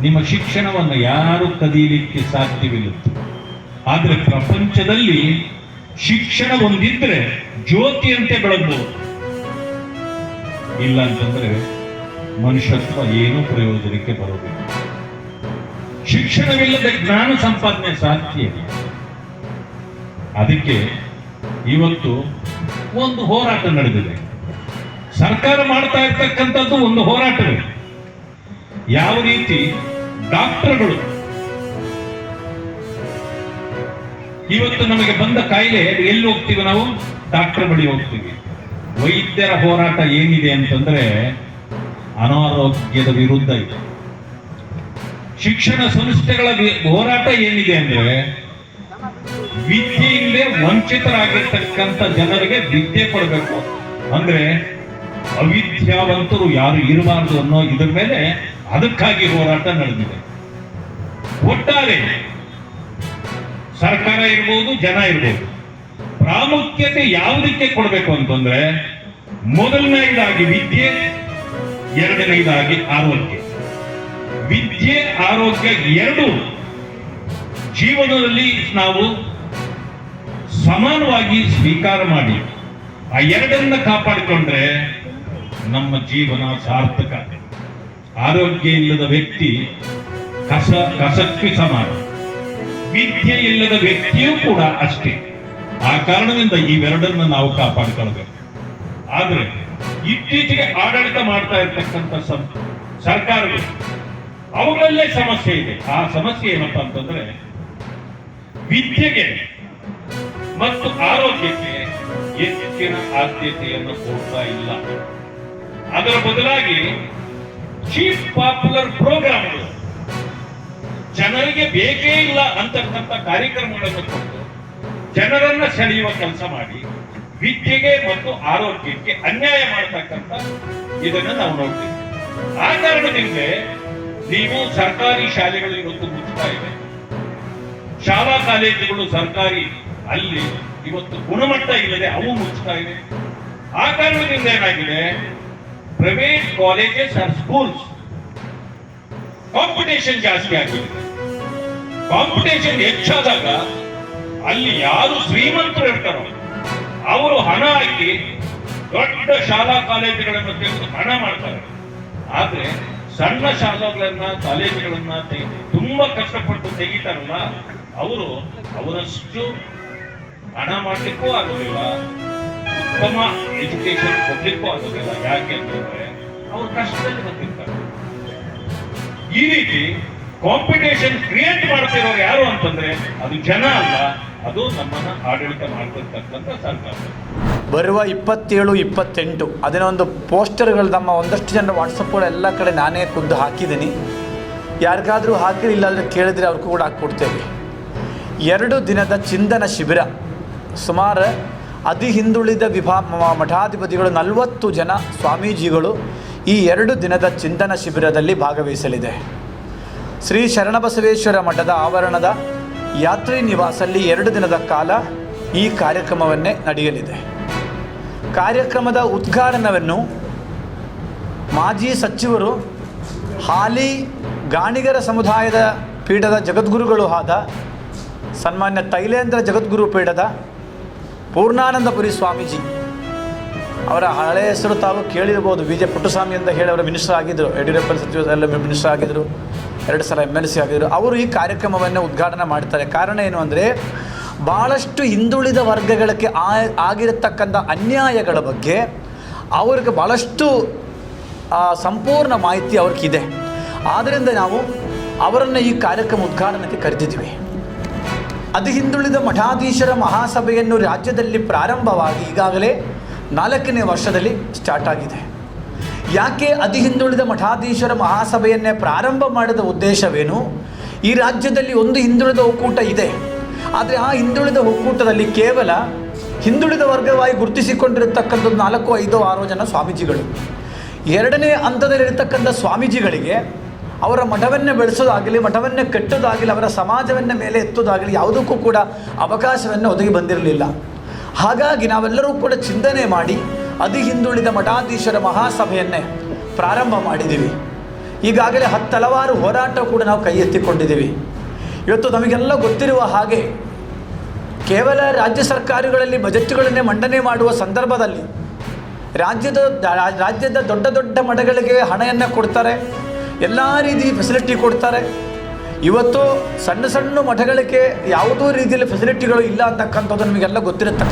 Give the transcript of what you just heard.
ನಿಮ್ಮ ಶಿಕ್ಷಣವನ್ನು ಯಾರು ಕದೀಲಿಕ್ಕೆ ಸಾಧ್ಯವಿಲ್ಲ. ಆದರೆ ಪ್ರಪಂಚದಲ್ಲಿ ಶಿಕ್ಷಣ ಒಂದಿದ್ರೆ ಜ್ಯೋತಿಯಂತೆ ಬೆಳಗ್ಬಹುದು. ಇಲ್ಲ ಅಂತಂದ್ರೆ ಮನುಷ್ಯತ್ವ ಏನೂ ಪ್ರಯೋಜನಕ್ಕೆ ಬರೋದಿಲ್ಲ. ಶಿಕ್ಷಣವಿಲ್ಲದೆ ಜ್ಞಾನ ಸಂಪಾದನೆ ಸಾಧ್ಯ. ಅದಕ್ಕೆ ಇವತ್ತು ಒಂದು ಹೋರಾಟ ನಡೆದಿದೆ. ಸರ್ಕಾರ ಮಾಡ್ತಾ ಇರ್ತಕ್ಕಂಥದ್ದು ಒಂದು ಹೋರಾಟವೇ. ಯಾವ ರೀತಿ ಡಾಕ್ಟರ್ಗಳು ಇವತ್ತು ನಮಗೆ ಬಂದ ಕಾಯಿಲೆ ಎಲ್ಲಿ ಹೋಗ್ತೀವಿ? ನಾವು ಡಾಕ್ಟರ್ ಬಳಿ ಹೋಗ್ತೀವಿ. ವೈದ್ಯರ ಹೋರಾಟ ಏನಿದೆ ಅಂತಂದ್ರೆ ಅನಾರೋಗ್ಯದ ವಿರುದ್ಧ ಇದೆ. ಶಿಕ್ಷಣ ಸಂಸ್ಥೆಗಳ ಹೋರಾಟ ಏನಿದೆ ಅಂದ್ರೆ ವಿದ್ಯೆಯಿಂದಲೇ ವಂಚಿತರಾಗಿರ್ತಕ್ಕಂಥ ಜನರಿಗೆ ವಿದ್ಯೆ ಕೊಡಬೇಕು, ಅಂದ್ರೆ ಅವಿದ್ಯಾವಂತರು ಯಾರು ಇರಬಾರದು ಅನ್ನೋ ಇದ್ರ ಮೇಲೆ ಅದಕ್ಕಾಗಿ ಹೋರಾಟ ನಡೆದಿದೆ. ಒಟ್ಟಾರೆ ಸರ್ಕಾರ ಇರ್ಬೋದು, ಜನ ಇರ್ಬೋದು, ಪ್ರಾಮುಖ್ಯತೆ ಯಾವುದಕ್ಕೆ ಕೊಡಬೇಕು ಅಂತಂದ್ರೆ ಮೊದಲನೇದಾಗಿ ವಿದ್ಯೆ, ಎರಡನೇದಾಗಿ ಆರೋಗ್ಯ. ವಿದ್ಯೆ ಆರೋಗ್ಯ ಎರಡು ಜೀವನದಲ್ಲಿ ನಾವು ಸಮಾನವಾಗಿ ಸ್ವೀಕಾರ ಮಾಡಿ ಆ ಎರಡನ್ನ ಕಾಪಾಡಿಕೊಂಡ್ರೆ ನಮ್ಮ ಜೀವನ ಸಾರ್ಥಕ. ಆರೋಗ್ಯ ಇಲ್ಲದ ವ್ಯಕ್ತಿ ಕಸಕ್ಕೆ ಸಮಾನ, ವಿದ್ಯೆ ಇಲ್ಲದ ವ್ಯಕ್ತಿಯೂ ಕೂಡ ಅಷ್ಟೇ. ಆ ಕಾರಣದಿಂದ ಇವೆರಡನ್ನ ನಾವು ಕಾಪಾಡಿಕೊಳ್ಬೇಕು. ಆದ್ರೆ ಇತ್ತೀಚೆಗೆ ಆಡಳಿತ ಮಾಡ್ತಾ ಇರ್ತಕ್ಕಂಥ ಸರ್ಕಾರಗಳು ಅವುಗಳಲ್ಲೇ ಸಮಸ್ಯೆ ಇದೆ. ಆ ಸಮಸ್ಯೆ ಏನಪ್ಪ ಅಂತಂದ್ರೆ ವಿದ್ಯೆಗೆ ಮತ್ತು ಆರೋಗ್ಯಕ್ಕೆ ಹೆಚ್ಚಿನ ಆದ್ಯತೆಯನ್ನು ಕೊಡ್ತಾ ಇಲ್ಲ. ಅದರ ಬದಲಾಗಿ ಚೀಪ್ ಪಾಪ್ಯುಲರ್ ಪ್ರೋಗ್ರಾಮ್ಗಳು, ಜನರಿಗೆ ಬೇಕೇ ಇಲ್ಲ ಅಂತಕ್ಕಂಥ ಕಾರ್ಯಕ್ರಮಗಳನ್ನು ಕೊಟ್ಟು ಜನರನ್ನ ಸೆಳೆಯುವ ಕೆಲಸ ಮಾಡಿ ವಿದ್ಯೆಗೆ ಮತ್ತು ಆರೋಗ್ಯಕ್ಕೆ ಅನ್ಯಾಯ ಮಾಡತಕ್ಕಂಥ ಇದನ್ನ ನಾವು ನೋಡ್ತೀವಿ. ಆ ಕಾರಣದಿಂದ ನೀವು ಸರ್ಕಾರಿ ಶಾಲೆಗಳು ಇವತ್ತು ಮುಚ್ತಾ ಇವೆ. ಶಾಲಾ ಕಾಲೇಜುಗಳು ಸರ್ಕಾರಿ ಅಲ್ಲಿ ಇವತ್ತು ಗುಣಮಟ್ಟ ಇಲ್ಲದೆ ಅವು ಮುಚ್ತಾ ಇವೆ. ಆ ಕಾರಣದಿಂದ ಏನಾಗಿದೆ, private colleges or schools competition ಜಾಸ್ತಿ ಆಗಿದೆ. ಕಾಂಪಿಟೇಷನ್ ಹೆಚ್ಚಾದಾಗ ಅಲ್ಲಿ ಯಾರು ಶ್ರೀಮಂತರು ಇರ್ತಾರೋ ಅವರು ಹಣ ಹಾಕಿ ದೊಡ್ಡ ಶಾಲಾ ಕಾಲೇಜುಗಳನ್ನು ತೆಗೆದು ಹಣ ಮಾಡ್ತಾರೆ. ಆದ್ರೆ ಸಣ್ಣ ಶಾಲೆಗಳನ್ನ ಕಾಲೇಜುಗಳನ್ನ ತುಂಬಾ ಕಷ್ಟಪಟ್ಟು ತೆಗಿತಾರಲ್ಲ, ಅವರು ಅವರಷ್ಟು ಹಣ ಮಾಡ್ಲಿಕ್ಕೂ ಆಗೋದಿಲ್ಲ, ಉತ್ತಮ ಎಜುಕೇಶನ್ ಕೊಡ್ಲಿಕ್ಕೂ ಆಗೋದಿಲ್ಲ. ಯಾಕೆ ಅಂತಂದ್ರೆ ಅವರು ಕಷ್ಟದಲ್ಲಿ ಬಂದಿರ್ತಾರೆ. ಈ ರೀತಿ ಕಾಂಪಿಟೇಷನ್ ಕ್ರಿಯೇಟ್ ಮಾಡ್ತಿರೋರು ಯಾರು ಅಂತಂದ್ರೆ ಅದು ಜನ ಅಲ್ಲ, ಅದು ನಮ್ಮನ್ನ ಆಡಳಿತ ಮಾಡ್ತಿರ್ತಕ್ಕಂಥ ಸರ್ಕಾರ. ಬರುವ 27, 28 ಅದನ್ನ ಒಂದು ಪೋಸ್ಟರ್ಗಳು ನಮ್ಮ ಒಂದಷ್ಟು ಜನ ವಾಟ್ಸಪ್ಗಳು ಎಲ್ಲ ಕಡೆ ನಾನೇ ಖುದ್ದು ಹಾಕಿದ್ದೀನಿ. ಯಾರಿಗಾದರೂ ಹಾಕಿರಲಿಲ್ಲ ಅಂದರೆ ಕೇಳಿದರೆ ಅವ್ರಿಗೂ ಕೂಡ ಹಾಕ್ಕೊಡ್ತೇವೆ. 2 ದಿನದ ಚಿಂತನ ಶಿಬಿರ. ಸುಮಾರು ಅತಿ ಹಿಂದುಳಿದ ಮಠಾಧಿಪತಿಗಳು 40 ಜನ ಸ್ವಾಮೀಜಿಗಳು ಈ 2 ದಿನದ ಚಿಂತನ ಶಿಬಿರದಲ್ಲಿ ಭಾಗವಹಿಸಲಿದೆ. ಶ್ರೀ ಶರಣಬಸವೇಶ್ವರ ಮಠದ ಆವರಣದ ಯಾತ್ರಿ ನಿವಾಸಲ್ಲಿ 2 ದಿನದ ಕಾಲ ಈ ಕಾರ್ಯಕ್ರಮವನ್ನೇ ನಡೆಯಲಿದೆ. ಕಾರ್ಯಕ್ರಮದ ಉದ್ಘಾಟನೆಯನ್ನು ಮಾಜಿ ಸಚಿವರು, ಹಾಲಿ ಗಾಣಿಗರ ಸಮುದಾಯದ ಪೀಠದ ಜಗದ್ಗುರುಗಳು ಆದ ಸನ್ಮಾನ್ಯ ತೈಲೇಂದ್ರ ಜಗದ್ಗುರು ಪೀಠದ ಪೂರ್ಣಾನಂದಪುರಿ ಸ್ವಾಮೀಜಿ, ಅವರ ಹಳೆಯ ಹೆಸರು ತಾವು ಕೇಳಿರ್ಬೋದು, ವಿ ಜೆ ಪುಟ್ಟಸ್ವಾಮಿ ಅಂತ ಹೇಳಿ ಅವರು ಮಿನಿಸ್ಟರ್ ಆಗಿದ್ದರು, ಯಡಿಯೂರಪ್ಪ ಸಚಿವರೆಲ್ಲ ಮಿನಿಸ್ಟರ್ ಆಗಿದ್ದರು, 2 ಸಲ MLC ಆಗಿದ್ದರು. ಅವರು ಈ ಕಾರ್ಯಕ್ರಮವನ್ನು ಉದ್ಘಾಟನೆ ಮಾಡ್ತಾರೆ. ಕಾರಣ ಏನು ಅಂದರೆ ಭಾಳಷ್ಟು ಹಿಂದುಳಿದ ವರ್ಗಗಳಿಗೆ ಆಗಿರತಕ್ಕಂಥ ಅನ್ಯಾಯಗಳ ಬಗ್ಗೆ ಅವ್ರಿಗೆ ಭಾಳಷ್ಟು ಸಂಪೂರ್ಣ ಮಾಹಿತಿ ಅವ್ರಿಗಿದೆ. ಆದ್ದರಿಂದ ನಾವು ಅವರನ್ನು ಈ ಕಾರ್ಯಕ್ರಮ ಉದ್ಘಾಟನೆಗೆ ಕರೆದಿದ್ದೀವಿ. ಅತಿ ಹಿಂದುಳಿದ ಮಠಾಧೀಶರ ಮಹಾಸಭೆಯನ್ನು ರಾಜ್ಯದಲ್ಲಿ ಪ್ರಾರಂಭವಾಗಿ ಈಗಾಗಲೇ 4ನೇ ವರ್ಷದಲ್ಲಿ ಸ್ಟಾರ್ಟ್ ಆಗಿದೆ. ಯಾಕೆ ಅತಿ ಹಿಂದುಳಿದ ಮಠಾಧೀಶರ ಮಹಾಸಭೆಯನ್ನೇ ಪ್ರಾರಂಭ ಮಾಡಿದ ಉದ್ದೇಶವೇನು? ಈ ರಾಜ್ಯದಲ್ಲಿ ಒಂದು ಹಿಂದುಳಿದ ಒಕ್ಕೂಟ ಇದೆ. ಆದರೆ ಆ ಹಿಂದುಳಿದ ಒಕ್ಕೂಟದಲ್ಲಿ ಕೇವಲ ಹಿಂದುಳಿದ ವರ್ಗವಾಗಿ ಗುರುತಿಸಿಕೊಂಡಿರತಕ್ಕಂಥದ್ದು 4, 5, 6 ಜನ ಸ್ವಾಮೀಜಿಗಳು. 2ನೇ ಹಂತದಲ್ಲಿರತಕ್ಕಂಥ ಸ್ವಾಮೀಜಿಗಳಿಗೆ ಅವರ ಮಠವನ್ನೇ ಬೆಳೆಸೋದಾಗಲಿ, ಮಠವನ್ನೇ ಕಟ್ಟೋದಾಗಲಿ, ಅವರ ಸಮಾಜವನ್ನೇ ಮೇಲೆ ಎತ್ತೋದಾಗಲಿ ಯಾವುದಕ್ಕೂ ಕೂಡ ಅವಕಾಶವನ್ನು ಒದಗಿ ಬಂದಿರಲಿಲ್ಲ. ಹಾಗಾಗಿ ನಾವೆಲ್ಲರೂ ಕೂಡ ಚಿಂತನೆ ಮಾಡಿ ಅತಿ ಹಿಂದುಳಿದ ಮಠಾಧೀಶರ ಮಹಾಸಭೆಯನ್ನೇ ಪ್ರಾರಂಭ ಮಾಡಿದ್ದೀವಿ. ಈಗಾಗಲೇ ಹಲವಾರು ಹೋರಾಟ ಕೂಡ ನಾವು ಕೈ ಎತ್ತಿಕೊಂಡಿದ್ದೀವಿ. ಇವತ್ತು ನಮಗೆಲ್ಲ ಗೊತ್ತಿರುವ ಹಾಗೆ ಕೇವಲ ರಾಜ್ಯ ಸರ್ಕಾರಗಳಲ್ಲಿ ಬಜೆಟ್ಗಳನ್ನೇ ಮಂಡನೆ ಮಾಡುವ ಸಂದರ್ಭದಲ್ಲಿ ರಾಜ್ಯದ ದೊಡ್ಡ ದೊಡ್ಡ ಮಠಗಳಿಗೆ ಹಣವನ್ನು ಕೊಡ್ತಾರೆ, ಎಲ್ಲ ರೀತಿ ಫೆಸಿಲಿಟಿ ಕೊಡ್ತಾರೆ. ಇವತ್ತು ಸಣ್ಣ ಸಣ್ಣ ಮಠಗಳಿಗೆ ಯಾವುದೂ ರೀತಿಯಲ್ಲಿ ಫೆಸಿಲಿಟಿಗಳು ಇಲ್ಲ ಅಂತಕ್ಕಂಥದ್ದು ನಮಗೆಲ್ಲ ಗೊತ್ತಿರತಕ್ಕ